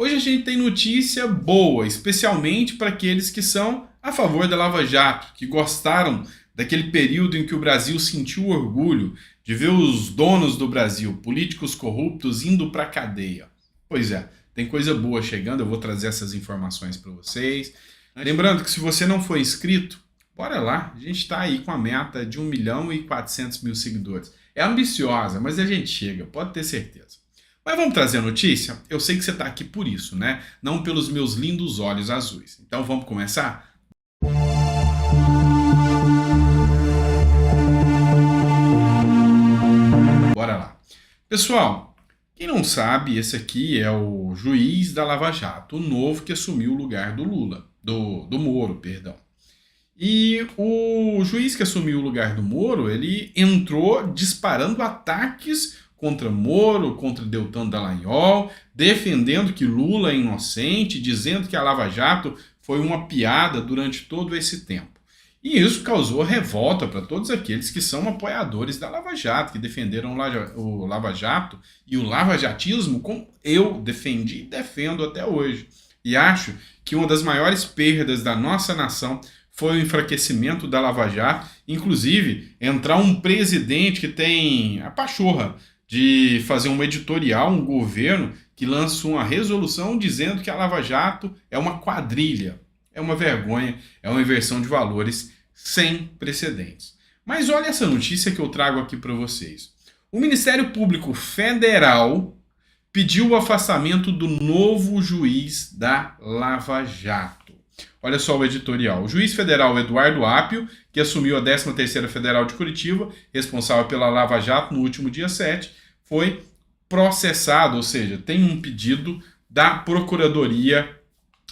Hoje a gente tem notícia boa, especialmente para aqueles que são a favor da Lava Jato, que gostaram daquele período em que o Brasil sentiu orgulho de ver os donos do Brasil, políticos corruptos, indo para a cadeia. Pois é, tem coisa boa chegando, eu vou trazer essas informações para vocês. Lembrando que se você não for inscrito, bora lá, a gente está aí com a meta de 1.400.000 seguidores. É ambiciosa, mas a gente chega, pode ter certeza. Mas vamos trazer a notícia? Eu sei que você está aqui por isso, né? Não pelos meus lindos olhos azuis. Então vamos começar? Bora lá. Pessoal, quem não sabe, esse aqui é o juiz da Lava Jato, o novo que assumiu o lugar do Lula, do Moro, perdão. E o juiz que assumiu o lugar do Moro, ele entrou disparando ataques contra Moro, contra Deltan Dallagnol, defendendo que Lula é inocente, dizendo que a Lava Jato foi uma piada durante todo esse tempo. E isso causou revolta para todos aqueles que são apoiadores da Lava Jato, que defenderam o Lava Jato e o lavajatismo como eu defendi e defendo até hoje. E acho que uma das maiores perdas da nossa nação foi o enfraquecimento da Lava Jato, inclusive entrar um presidente que tem a pachorra de fazer um editorial, um governo que lança uma resolução dizendo que a Lava Jato é uma quadrilha. É uma vergonha, é uma inversão de valores sem precedentes. Mas olha essa notícia que eu trago aqui para vocês. O Ministério Público Federal pediu o afastamento do novo juiz da Lava Jato. Olha só o editorial. O juiz federal Eduardo Apio, que assumiu a 13ª Federal de Curitiba, responsável pela Lava Jato no último dia 7, foi processado, ou seja, tem um pedido da Procuradoria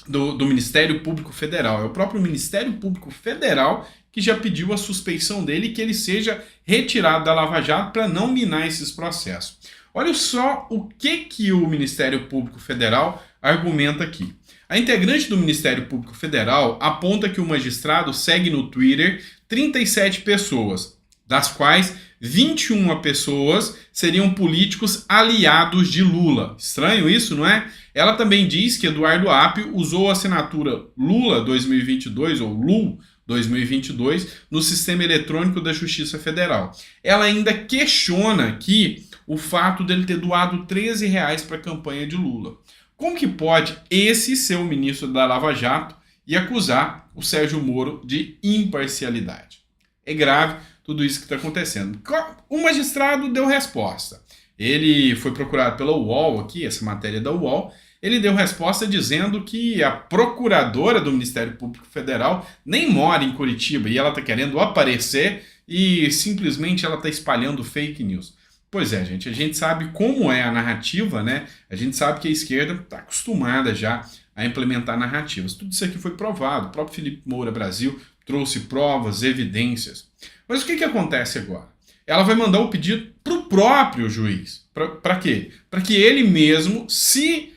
do Ministério Público Federal. É o próprio Ministério Público Federal que já pediu a suspeição dele e que ele seja retirado da Lava Jato para não minar esses processos. Olha só o que o Ministério Público Federal argumenta aqui. A integrante do Ministério Público Federal aponta que o magistrado segue no Twitter 37 pessoas, das quais 21 pessoas seriam políticos aliados de Lula. Estranho isso, não é? Ela também diz que Eduardo Apio usou a assinatura Lula 2022 ou LUL 2022 no sistema eletrônico da Justiça Federal. Ela ainda questiona aqui o fato dele ter doado R$13 para a campanha de Lula. Como que pode esse ser o ministro da Lava Jato e acusar o Sérgio Moro de imparcialidade? É grave tudo isso que está acontecendo. O magistrado deu resposta. Ele foi procurado pela UOL aqui, essa matéria da UOL. Ele deu resposta dizendo que a procuradora do Ministério Público Federal nem mora em Curitiba e ela está querendo aparecer e simplesmente ela está espalhando fake news. Pois é, gente, a gente sabe como é a narrativa, né? A gente sabe que a esquerda está acostumada já a implementar narrativas. Tudo isso aqui foi provado. O próprio Felipe Moura Brasil trouxe provas, evidências. Mas o que acontece agora? Ela vai mandar o pedido para o próprio juiz. Para quê? Para que ele mesmo se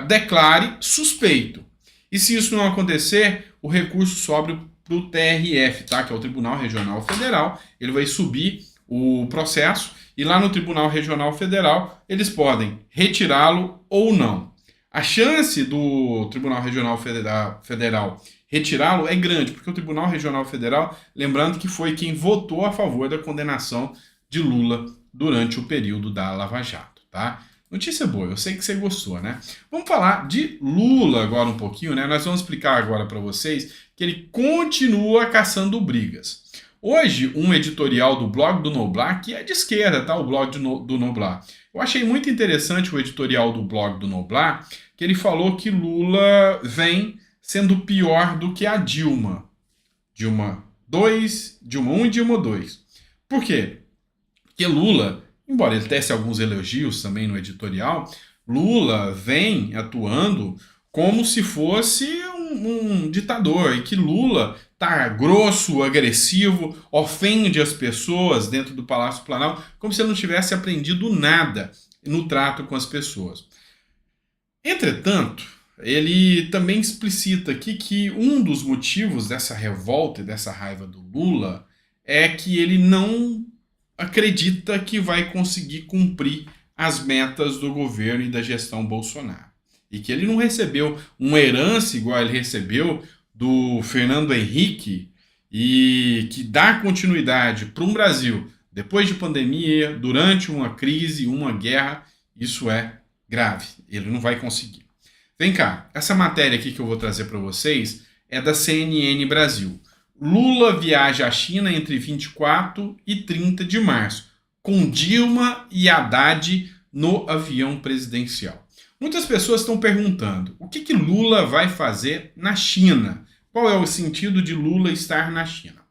declare suspeito. E se isso não acontecer, o recurso sobe para o TRF, tá? Que é o Tribunal Regional Federal. Ele vai subir o processo e lá no Tribunal Regional Federal eles podem retirá-lo ou não. A chance do Tribunal Regional Federal retirá-lo é grande, porque o Tribunal Regional Federal, lembrando que foi quem votou a favor da condenação de Lula durante o período da Lava Jato, tá? Notícia boa, eu sei que você gostou, né? Vamos falar de Lula agora um pouquinho, né? Nós vamos explicar agora para vocês que ele continua caçando brigas. Hoje, um editorial do blog do Noblar, que é de esquerda, tá? O blog do Noblar. Eu achei muito interessante o editorial do blog do Noblar, que ele falou que Lula vem sendo pior do que a Dilma. Dilma 2, Dilma 1 e Dilma 2. Por quê? Porque Lula, embora ele tece alguns elogios também no editorial, Lula vem atuando como se fosse um ditador, e que Lula tá grosso, agressivo, ofende as pessoas dentro do Palácio Planalto, como se ele não tivesse aprendido nada no trato com as pessoas. Entretanto, ele também explicita aqui que um dos motivos dessa revolta e dessa raiva do Lula é que ele não acredita que vai conseguir cumprir as metas do governo e da gestão Bolsonaro. e que ele não recebeu uma herança igual ele recebeu do Fernando Henrique e que dá continuidade para um Brasil depois de pandemia, durante uma crise, uma guerra, isso é grave. Ele não vai conseguir. Vem cá, essa matéria aqui que eu vou trazer para vocês é da CNN Brasil. Lula viaja à China entre 24 e 30 de março, com Dilma e Haddad no avião presidencial. Muitas pessoas estão perguntando o que Lula vai fazer na China? Qual é o sentido de Lula estar na China?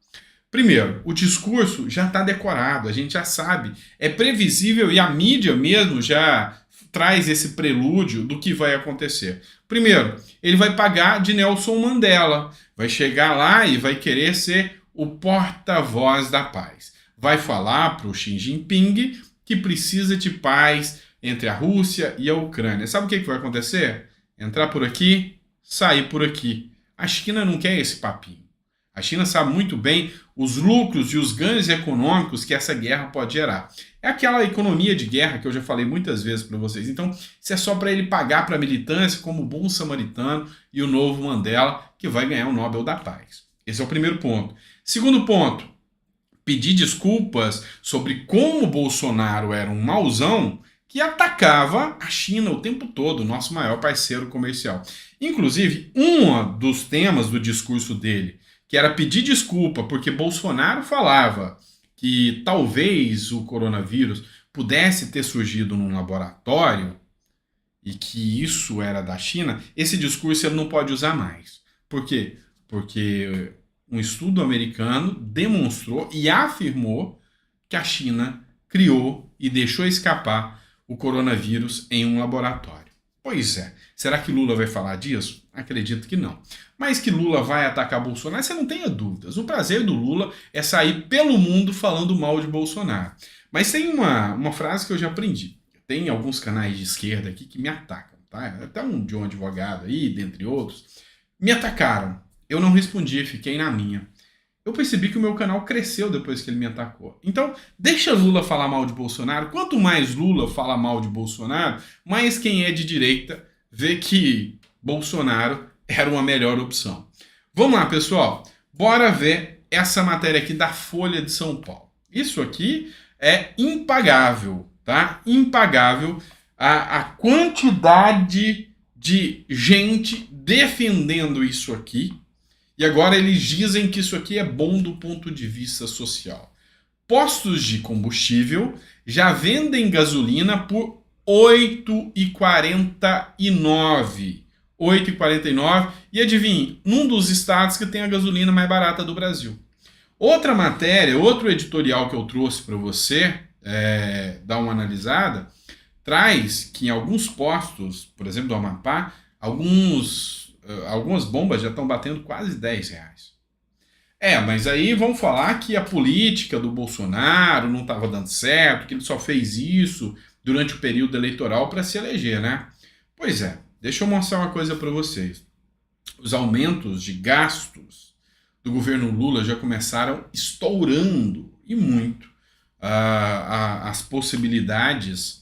Primeiro, o discurso já está decorado, a gente já sabe, é previsível e a mídia mesmo já traz esse prelúdio do que vai acontecer. Primeiro, ele vai pagar de Nelson Mandela, vai chegar lá e vai querer ser o porta-voz da paz. Vai falar para o Xi Jinping que precisa de paz entre a Rússia e a Ucrânia. Sabe o que vai acontecer? Entrar por aqui, sair por aqui. A China não quer esse papinho. A China sabe muito bem os lucros e os ganhos econômicos que essa guerra pode gerar. É aquela economia de guerra que eu já falei muitas vezes para vocês. Então, isso é só para ele pagar para a militância como o bom samaritano e o novo Mandela, que vai ganhar o Nobel da Paz. Esse é o primeiro ponto. Segundo ponto, pedir desculpas sobre como Bolsonaro era um mauzão que atacava a China o tempo todo, nosso maior parceiro comercial. Inclusive, um dos temas do discurso dele, que era pedir desculpa porque Bolsonaro falava que talvez o coronavírus pudesse ter surgido num laboratório e que isso era da China, esse discurso ele não pode usar mais. Por quê? Porque um estudo americano demonstrou e afirmou que a China criou e deixou escapar o coronavírus em um laboratório. Pois é. Será que Lula vai falar disso? Acredito que não. Mas que Lula vai atacar Bolsonaro, você não tenha dúvidas. O prazer do Lula é sair pelo mundo falando mal de Bolsonaro. Mas tem uma frase que eu já aprendi. Tem alguns canais de esquerda aqui que me atacam, tá? Até de um advogado aí, dentre outros. Me atacaram. Eu não respondi, fiquei na minha. Eu percebi que o meu canal cresceu depois que ele me atacou. Então, deixa Lula falar mal de Bolsonaro. Quanto mais Lula fala mal de Bolsonaro, mais quem é de direita vê que Bolsonaro era uma melhor opção. Vamos lá, pessoal. Bora ver essa matéria aqui da Folha de São Paulo. Isso aqui é impagável, tá? Impagável a quantidade de gente defendendo isso aqui. E agora eles dizem que isso aqui é bom do ponto de vista social. Postos de combustível já vendem gasolina por R$ 8,49. 8,49. E adivinhe, num dos estados que tem a gasolina mais barata do Brasil. Outra matéria, outro editorial que eu trouxe para você dar uma analisada, traz que em alguns postos, por exemplo do Amapá, algumas bombas já estão batendo quase R$10. Mas aí vão falar que a política do Bolsonaro não estava dando certo, que ele só fez isso durante o período eleitoral para se eleger, né? Pois é, deixa eu mostrar uma coisa para vocês. Os aumentos de gastos do governo Lula já começaram estourando, e muito, as possibilidades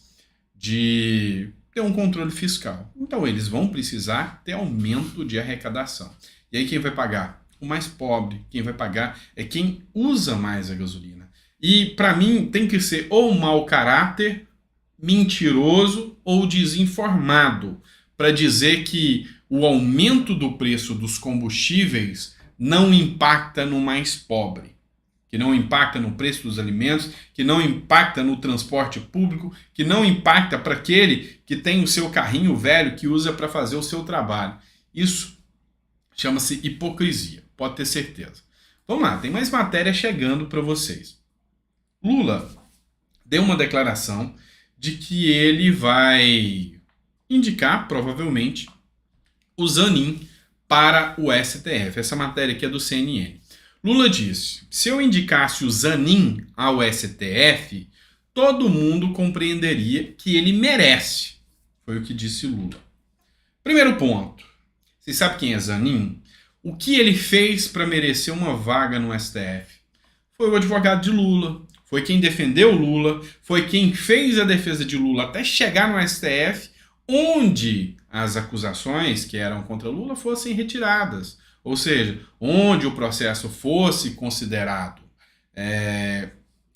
de ter um controle fiscal. Então eles vão precisar ter aumento de arrecadação. E aí quem vai pagar? O mais pobre. Quem vai pagar é quem usa mais a gasolina. E para mim tem que ser ou mau caráter, mentiroso ou desinformado para dizer que o aumento do preço dos combustíveis não impacta no mais pobre, que não impacta no preço dos alimentos, que não impacta no transporte público, que não impacta para aquele que tem o seu carrinho velho que usa para fazer o seu trabalho. Isso chama-se hipocrisia, pode ter certeza. Vamos lá, tem mais matéria chegando para vocês. Lula deu uma declaração de que ele vai indicar, provavelmente, o Zanin para o STF. Essa matéria aqui é do CNN. Lula disse: se eu indicasse o Zanin ao STF, todo mundo compreenderia que ele merece. Foi o que disse Lula. Primeiro ponto. Você sabe quem é Zanin? O que ele fez para merecer uma vaga no STF? Foi o advogado de Lula. Foi quem defendeu Lula. Foi quem fez a defesa de Lula até chegar no STF, onde as acusações que eram contra Lula fossem retiradas. Ou seja, onde o processo fosse considerado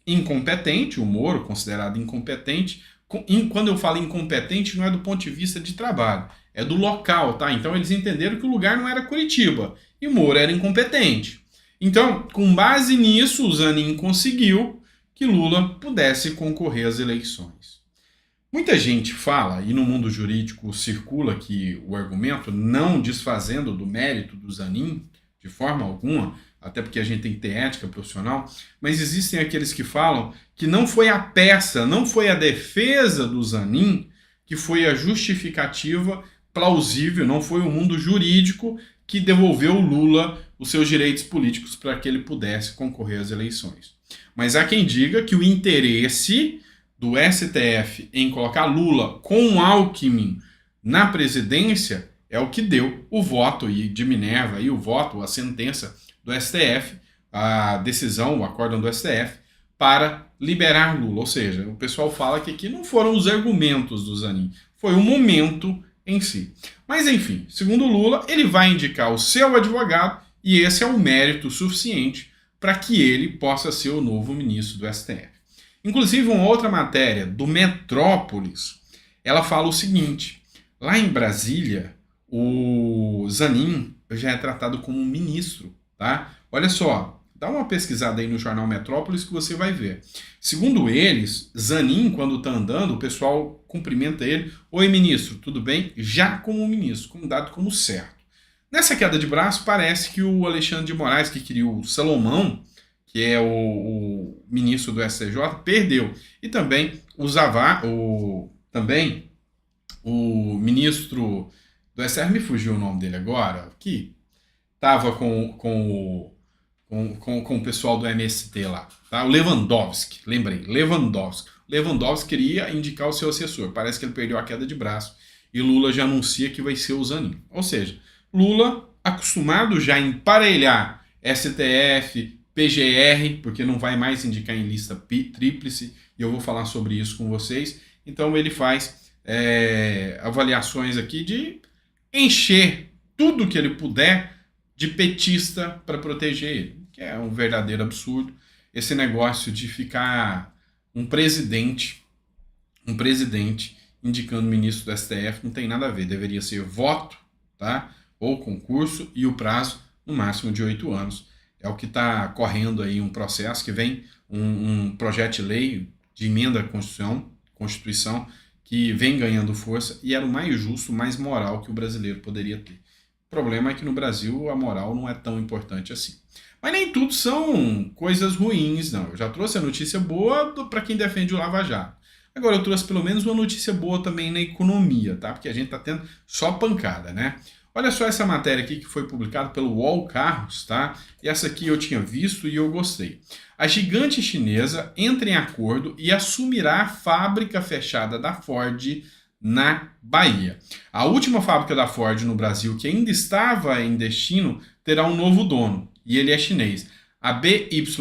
incompetente, o Moro considerado incompetente. Quando eu falo incompetente, não é do ponto de vista de trabalho, é do local, tá? Então eles entenderam que o lugar não era Curitiba e o Moro era incompetente. Então, com base nisso, o Zanin conseguiu que Lula pudesse concorrer às eleições. Muita gente fala, e no mundo jurídico circula que o argumento, não desfazendo do mérito do Zanin, de forma alguma, até porque a gente tem que ter ética profissional, mas existem aqueles que falam que não foi a peça, não foi a defesa do Zanin que foi a justificativa plausível, não foi o mundo jurídico que devolveu Lula os seus direitos políticos para que ele pudesse concorrer às eleições. Mas há quem diga que o interesse do STF em colocar Lula com Alckmin na presidência é o que deu o voto de Minerva, e o voto, a sentença do STF, a decisão, o acórdão do STF, para liberar Lula. Ou seja, o pessoal fala que aqui não foram os argumentos do Zanin, foi o momento em si. Mas enfim, segundo Lula, ele vai indicar o seu advogado e esse é o mérito suficiente para que ele possa ser o novo ministro do STF. Inclusive, uma outra matéria do Metrópolis, ela fala o seguinte: lá em Brasília, o Zanin já é tratado como um ministro, tá? Olha só, dá uma pesquisada aí no jornal Metrópolis que você vai ver. Segundo eles, Zanin, quando está andando, o pessoal cumprimenta ele: oi, ministro, tudo bem? Já como ministro, como dado como certo. Nessa queda de braço, parece que o Alexandre de Moraes, que queria o Salomão, que é o ministro do STJ, perdeu. E também o ministro do STF, me fugiu o nome dele agora, que estava com o pessoal do MST lá, tá? O Lewandowski, lembrei, Lewandowski queria indicar o seu assessor, parece que ele perdeu a queda de braço, e Lula já anuncia que vai ser o Zanin. Ou seja, Lula, acostumado já a emparelhar STF, PGR, porque não vai mais indicar em lista tríplice, e eu vou falar sobre isso com vocês. Então ele faz avaliações aqui de encher tudo que ele puder de petista para proteger ele, que é um verdadeiro absurdo. Esse negócio de ficar um presidente indicando ministro do STF não tem nada a ver, deveria ser voto, tá? Ou concurso, e o prazo no máximo de 8 anos. É o que está correndo aí, um processo que vem, um projeto de lei de emenda à Constituição, que vem ganhando força e era o mais justo, mais moral que o brasileiro poderia ter. O problema é que no Brasil a moral não é tão importante assim. Mas nem tudo são coisas ruins, não. Eu já trouxe a notícia boa para quem defende o Lava Jato. Agora eu trouxe pelo menos uma notícia boa também na economia, tá? Porque a gente está tendo só pancada, né? Olha só essa matéria aqui que foi publicada pelo UOL Carros, tá? E essa aqui eu tinha visto e eu gostei. A gigante chinesa entra em acordo e assumirá a fábrica fechada da Ford na Bahia. A última fábrica da Ford no Brasil, que ainda estava em destino, terá um novo dono, e ele é chinês. A BYD,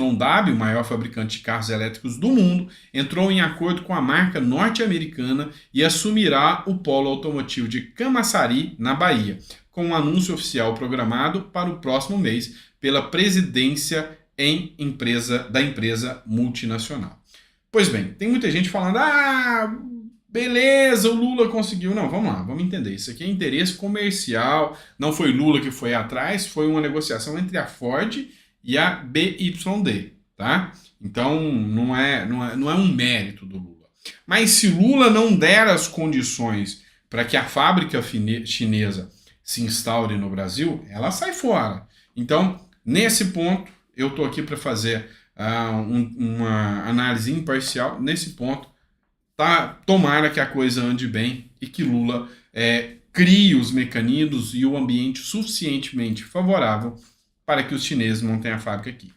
o maior fabricante de carros elétricos do mundo, entrou em acordo com a marca norte-americana e assumirá o polo automotivo de Camaçari, na Bahia, com um anúncio oficial programado para o próximo mês pela presidência da empresa multinacional. Pois bem, tem muita gente falando: beleza, o Lula conseguiu. Não, vamos lá, vamos entender. Isso aqui é interesse comercial, não foi Lula que foi atrás, foi uma negociação entre a Ford e a BYD, tá? Então não é um mérito do Lula. Mas se Lula não der as condições para que a fábrica chinesa se instaure no Brasil, ela sai fora. Então, nesse ponto, eu estou aqui para fazer uma análise imparcial. Nesse ponto, tá? Tomara que a coisa ande bem e que Lula crie os mecanismos e o ambiente suficientemente favorável para que os chineses montem a fábrica aqui.